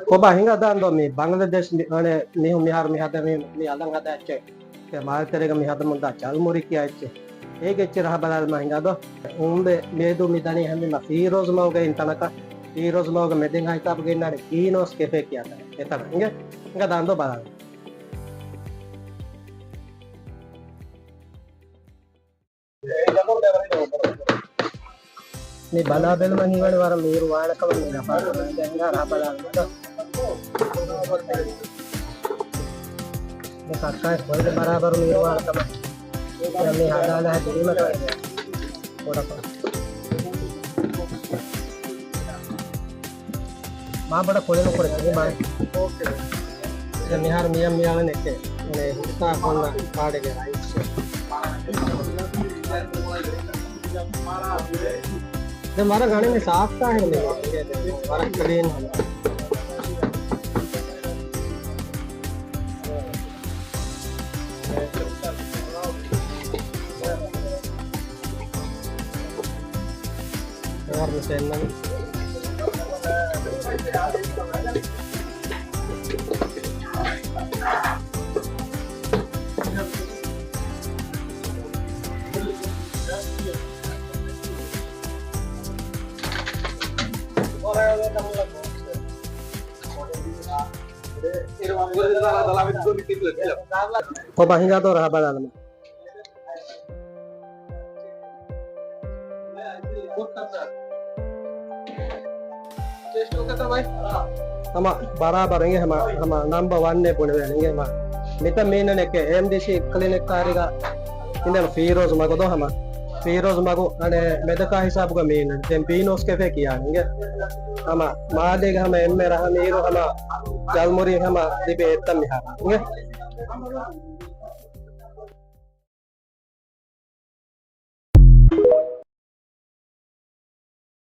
Koba hinga dando mi Bangladesh ane mi mihar mi hada mi alang hada che ke mal terega mi hada munda chalmuri ki ache ege che rah balal ma hinga do umbe medu mi dani hami ma firoz loga in tanaka firoz loga medin hai tab ge nare kinos ke fe kiya ta eta hinga dando balal ni bala bel ma ni wala war mir wana ka ni rafa hinga rah balal kakak sebenarnya barabar mirwal sama kami ada di mana orang माँ बड़ा खोले no पड़े ये माँ निहार मियाँ मियाँ ने के ने हिस्सा कोना काट गया इससे जब हमारा गाने में साफ का है नहीं हमारा क्लीन है और मिसेलन kok bahingga tuh rah badan sama barabar ini sama number 1 ne pune ini sama mita main ne ke MDC clinic kariga ini Firoz mago do sama Firoz mago ane medaka hisab ga main den Binos cafe kiya ini sama maade ga sama emme raha miro sama jalmuri sama dibe etam mihara ini